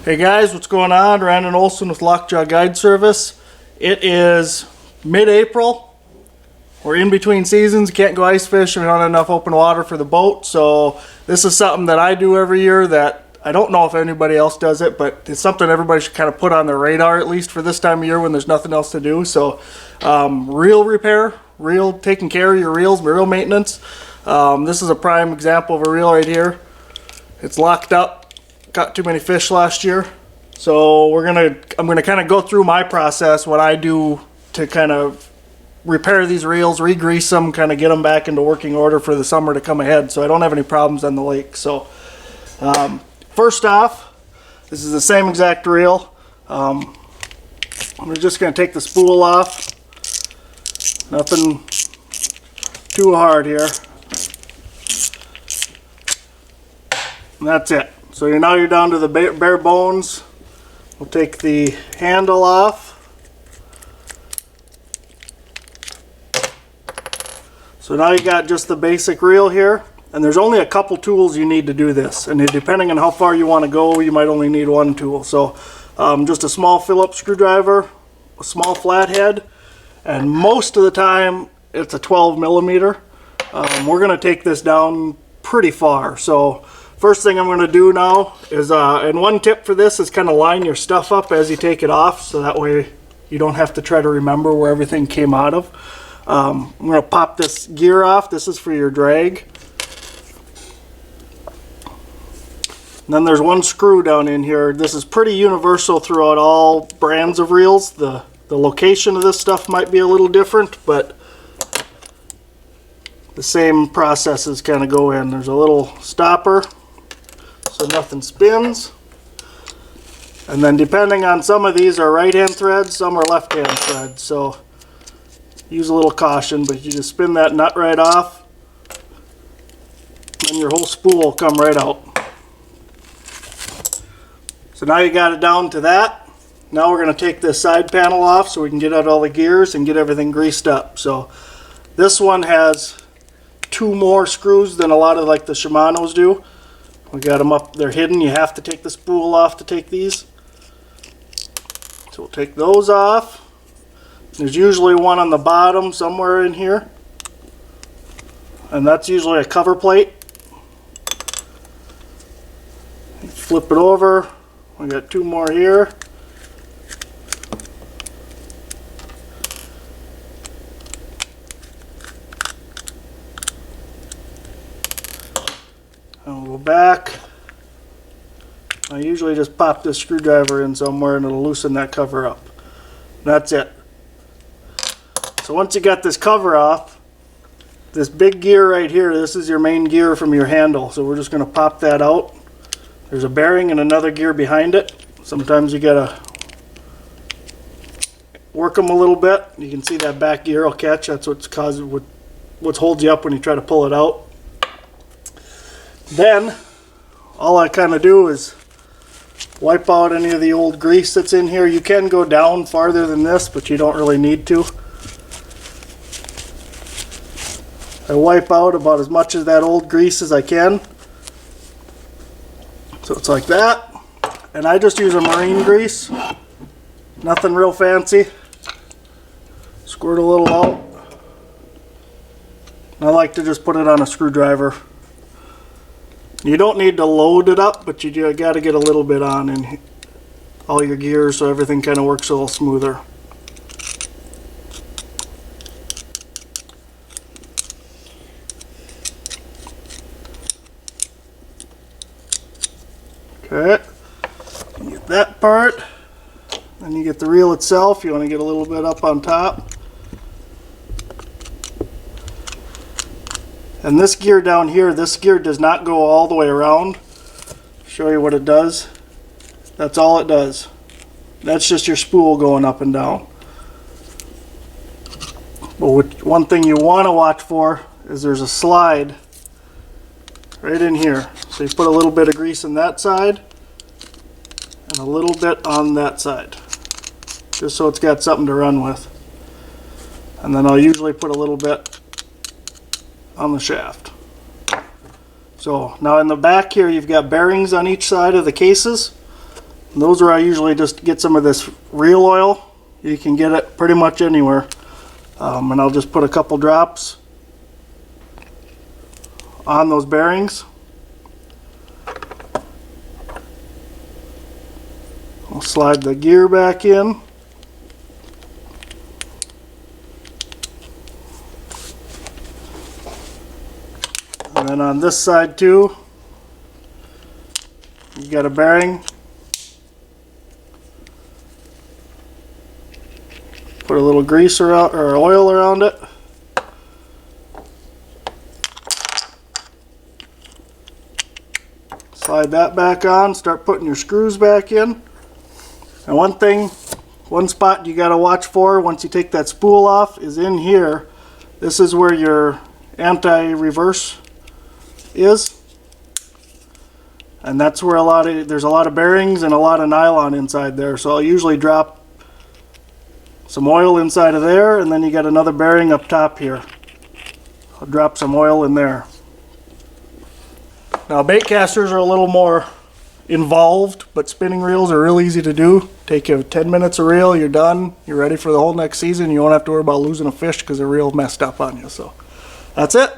Hey guys, what's going on? Randin Olson with Lockjaw Guide Service. It is mid-April. We're in between seasons. Can't go ice fishing. We don't have enough open water for the boat. So this is something that I do every year that I don't know if anybody else does it, but it's something everybody should kind of put on their radar, at least for this time of year when there's nothing else to do. So reel repair, taking care of your reels, reel maintenance. This is a prime example of a reel right here. It's locked up. Caught too many fish last year, so I'm gonna kind of go through my process, what I do to kind of repair these reels, re-grease them, kind of get them back into working order for the summer to come ahead, so I don't have any problems on the lake. So first off, this is the same exact reel. I'm just gonna take the spool off. Nothing too hard here, and that's it. So now you're down to the bare bones. We'll take the handle off. So now you got just the basic reel here, and there's only a couple tools you need to do this, and depending on how far you want to go, you might only need one tool. So just a small Phillips screwdriver, a small flathead, and most of the time it's a 12 millimeter. We're going to take this down pretty far. So first thing I'm going to do now is, and one tip for this is kind of line your stuff up as you take it off, so that way you don't have to try to remember where everything came out of. I'm going to pop this gear off. This is for your drag. And then there's one screw down in here. This is pretty universal throughout all brands of reels. The location of this stuff might be a little different, but the same processes kind of go in. There's a little stopper so nothing spins, and then depending on, some of these are right hand threads, some are left hand threads, so use a little caution, but you just spin that nut right off and your whole spool will come right out. So now you got it down to that. Now we're going to take this side panel off so we can get out all the gears and get everything greased up. So this one has two more screws than a lot of like the Shimano's do. We got them up, they're hidden. You have to take the spool off to take these. So we'll take those off. There's usually one on the bottom somewhere in here, and that's usually a cover plate. Flip it over. We got two more here. And we'll go back. I usually just pop this screwdriver in somewhere and it'll loosen that cover up. That's it. So once you got this cover off, this big gear right here, this is your main gear from your handle. So we're just going to pop that out. There's a bearing and another gear behind it. Sometimes you gotta work them a little bit. You can see that back gear will catch. That's what holds you up when you try to pull it out. Then all I kind of do is wipe out any of the old grease that's in here. You can go down farther than this, but you don't really need to. I wipe out about as much of that old grease as I can. So it's like that. And I just use a marine grease. Nothing real fancy. Squirt a little out. I like to just put it on a screwdriver. You don't need to load it up, but you got to get a little bit on in all your gears so everything kind of works a little smoother. Okay, you get that part, then you get the reel itself. You want to get a little bit up on top. And this gear down here, this gear does not go all the way around. Show you what it does. That's all it does. That's just your spool going up and down. But one thing you want to watch for is there's a slide right in here. So you put a little bit of grease on that side and a little bit on that side, just so it's got something to run with. And then I'll usually put a little bit on the shaft. So now in the back here you've got bearings on each side of the cases. And those are I usually just get some of this reel oil. You can get it pretty much anywhere. And I'll just put a couple drops on those bearings. I'll slide the gear back in. And then on this side too, you've got a bearing. Put a little grease around, or oil around it. Slide that back on, start putting your screws back in. And one spot you gotta watch for once you take that spool off is in here. This is where your anti-reverse is. And that's where there's a lot of bearings and a lot of nylon inside there. So I'll usually drop some oil inside of there, and then you got another bearing up top here. I'll drop some oil in there. Now bait casters are a little more involved, but spinning reels are real easy to do. Take you 10 minutes a reel, you're done. You're ready for the whole next season. You won't have to worry about losing a fish because the reel messed up on you. So that's it.